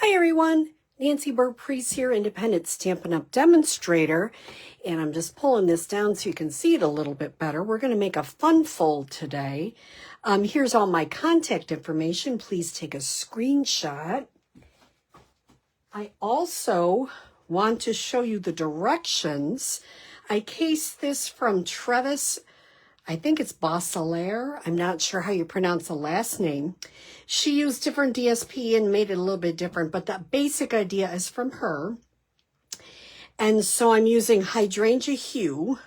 Hi everyone, Nancy Burt-Preece here, independent Stampin' Up! Demonstrator, and I'm just pulling this down so you can see it a little bit better. We're going to make a fun fold today. Here's all my contact information. Please take a screenshot. I also want to show you the directions. I cased this from Trevis, I think it's Bossaller. I'm not sure how you pronounce the last name. She used different DSP and made it a little bit different, but the basic idea is from her. And so I'm using Hydrangea Hue,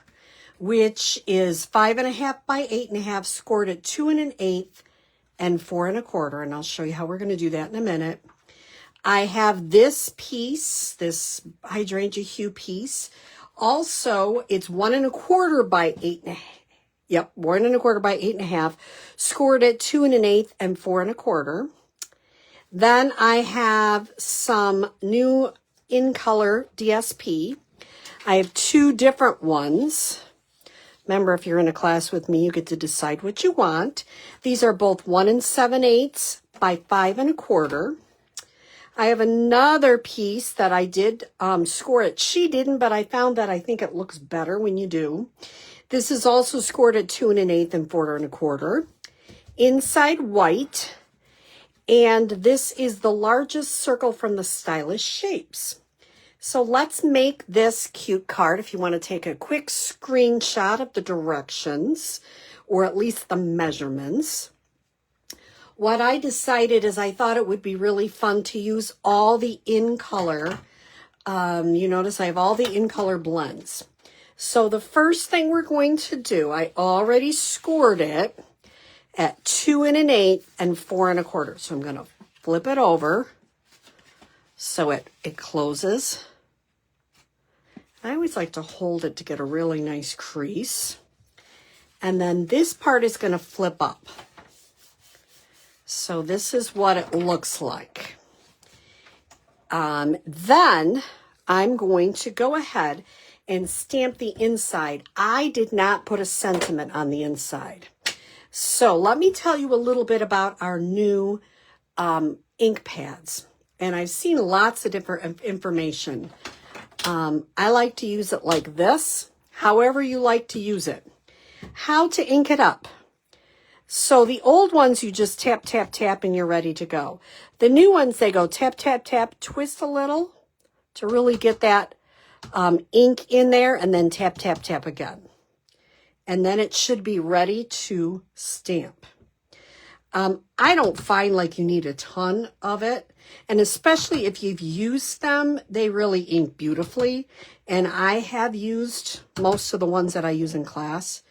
which is 5.5 by 8.5, scored at 2 1/8 and 4 1/4. And I'll show you how we're going to do that in a minute. I have this piece, this Hydrangea Hue piece. Also, it's 1 1/4 by 8.5. Yep, 1 1/4 by 8.5, scored at 2 1/8 and 4 1/4. Then I have some new in color DSP. I have two different ones. Remember, if you're in a class with me, you get to decide what you want. These are both 1 7/8 by 5 1/4. I have another piece that I did score it. She didn't, but I found that I think it looks better when you do. This is also scored at 2 1/8 and 4 1/4. Inside white. And this is the largest circle from the Stylish Shapes. So let's make this cute card. If you want to take a quick screenshot of the directions, or at least the measurements. What I decided is I thought it would be really fun to use all the in color. You notice I have all the in color blends. So the first thing we're going to do, I already scored it at 2 1/8 and 4 1/4. So I'm going to flip it over so it closes. I always like to hold it to get a really nice crease. And then this part is going to flip up. So this is what it looks like. Then I'm going to go ahead and stamp the inside. I did not put a sentiment on the inside. So let me tell you a little bit about our new ink pads. And I've seen lots of different information. I like to use it like this, however you like to use it. How to ink it up. So the old ones, you just tap, tap, tap, and you're ready to go. The new ones, they go tap, tap, tap, twist a little to really get that ink in there, and then tap, tap, tap again. And then it should be ready to stamp. I don't find like you need a ton of it. And especially if you've used them, they really ink beautifully. And I have used most of the ones that I use in class.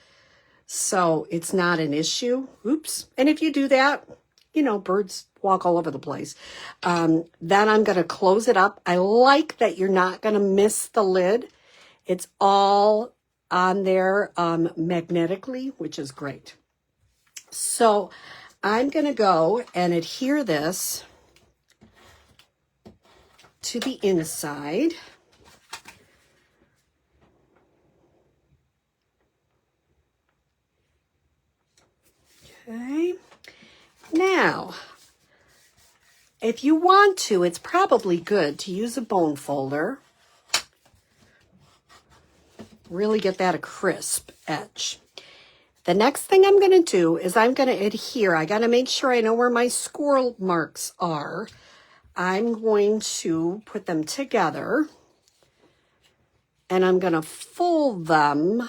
So it's not an issue. Oops. And if you do that, you know, birds walk all over the place. Then I'm going to close it up. I like that you're not going to miss the lid. It's all on there magnetically, which is great. So I'm going to go and adhere this to the inside. Okay. Now, if you want to, it's probably good to use a bone folder. Really get that a crisp edge. The next thing I'm going to do is I'm going to adhere. I got to make sure I know where my score marks are. I'm going to put them together. And I'm going to fold them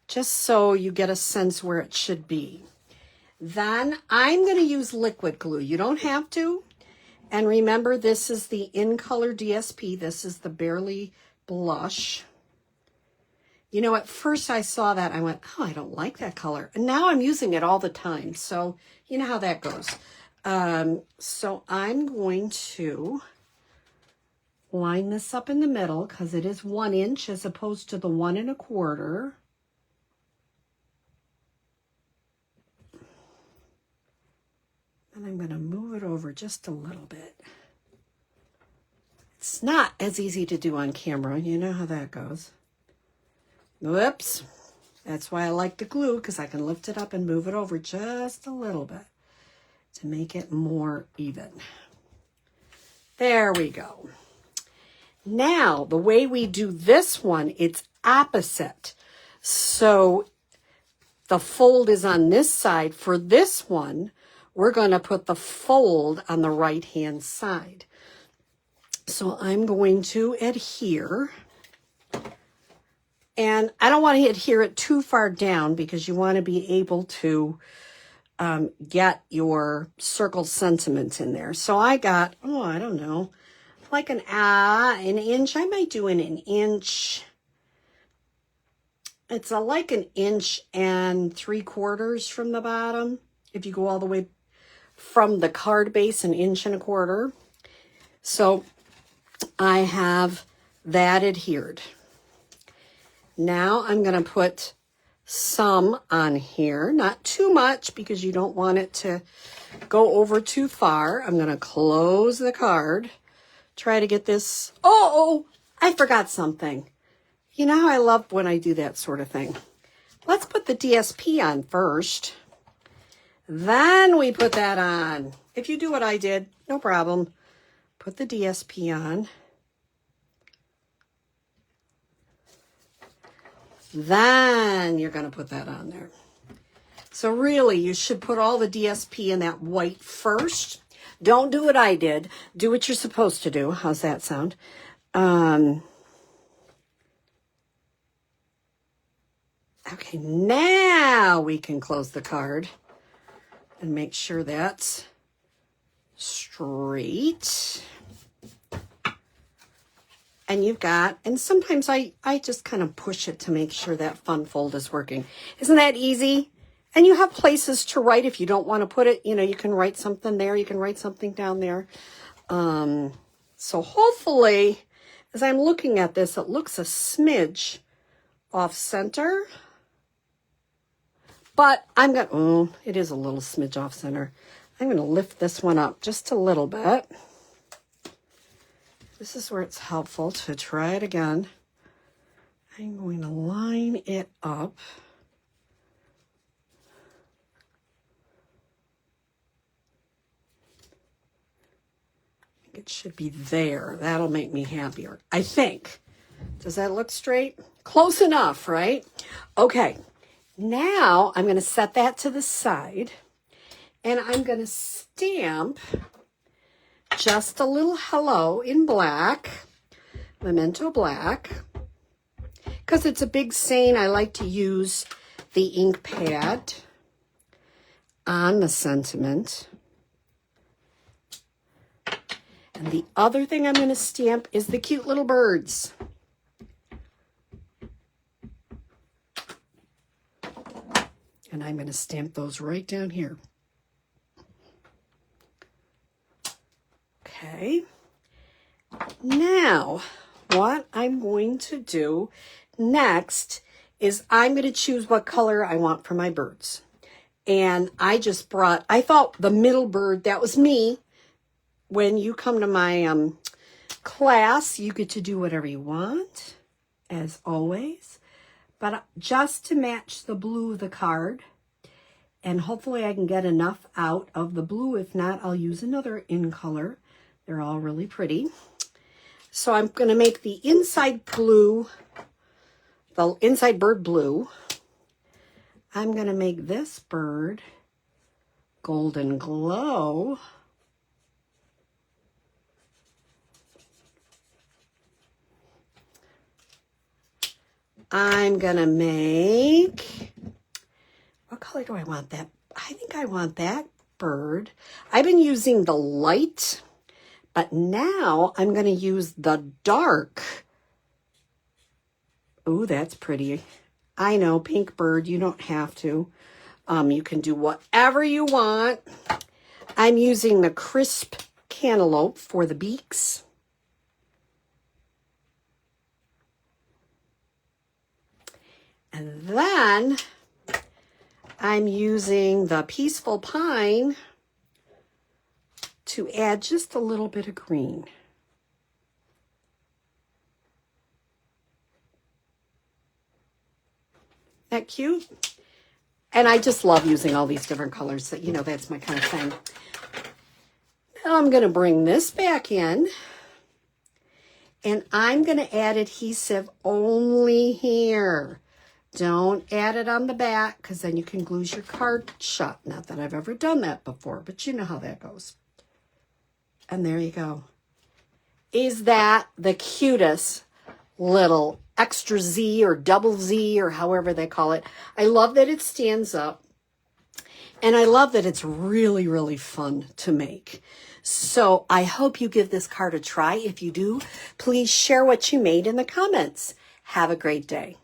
just so you get a sense where it should be. Then I'm going to use liquid glue. You don't have to. And remember, this is the in color DSP. This is the Barely Blush. You know, at first I saw that, I went, oh, I don't like that color. And now I'm using it all the time. So you know how that goes. So I'm going to line this up in the middle because it is 1 inch as opposed to the 1 1/4. And I'm going to move it over just a little bit. It's not as easy to do on camera. You know how that goes. Whoops. That's why I like the glue, because I can lift it up and move it over just a little bit to make it more even. There we go. Now, the way we do this one, it's opposite. So the fold is on this side. For this one, we're going to put the fold on the right-hand side. So I'm going to adhere. And I don't want to adhere it too far down because you want to be able to get your circle sentiment in there. So I got, oh, I don't know, like an inch. I might do an inch. It's like an 1.75 inches from the bottom. If you go all the way from the card base, 1.25 inches. So I have that adhered. Now I'm going to put some on here, not too much because you don't want it to go over too far. I'm going to close the card, try to get this. Oh, I forgot something. You know how I love when I do that sort of thing. Let's put the DSP on first. Then we put that on. If you do what I did, no problem. Put the DSP on. Then you're going to put that on there. So really, you should put all the DSP in that white first. Don't do what I did. Do what you're supposed to do. How's that sound? Okay, now we can close the card and make sure that's straight. And you've got, and sometimes I just kind of push it to make sure that fun fold is working. Isn't that easy? And you have places to write if you don't want to put it, you know, you can write something there, you can write something down there. So hopefully, as I'm looking at this, it looks a smidge off center. But I'm going to, oh, it is a little smidge off center. I'm going to lift this one up just a little bit. This is where it's helpful to try it again. I'm going to line it up. I think it should be there. That'll make me happier, I think. Does that look straight? Close enough, right? Okay. Now I'm going to set that to the side. And I'm going to stamp just a little hello in black, Memento black. Because it's a big saying, I like to use the ink pad on the sentiment. And the other thing I'm going to stamp is the cute little birds. And I'm going to stamp those right down here. Okay. Now, what I'm going to do next is I'm going to choose what color I want for my birds. And I just brought, I thought the middle bird, that was me. When you come to my class, you get to do whatever you want, as always. But just to match the blue of the card, and hopefully I can get enough out of the blue. If not, I'll use another in color. They're all really pretty. So I'm going to make the inside blue, the inside bird blue. I'm going to make this bird golden glow. I'm going to make, what color do I want that? I think I want that bird. I've been using the light, but now I'm going to use the dark. Ooh, that's pretty. I know, pink bird, you don't have to. You can do whatever you want. I'm using the crisp cantaloupe for the beaks. And then I'm using the Peaceful Pine to add just a little bit of green. That cute? And I just love using all these different colors. You know, that's my kind of thing. Now I'm going to bring this back in. And I'm going to add adhesive only here. Don't add it on the back because then you can glue your card shut. Not that I've ever done that before, but you know how that goes. And there you go. Is that the cutest little extra Z or double Z or however they call it? I love that it stands up. And I love that it's really, really fun to make. So I hope you give this card a try. If you do, please share what you made in the comments. Have a great day.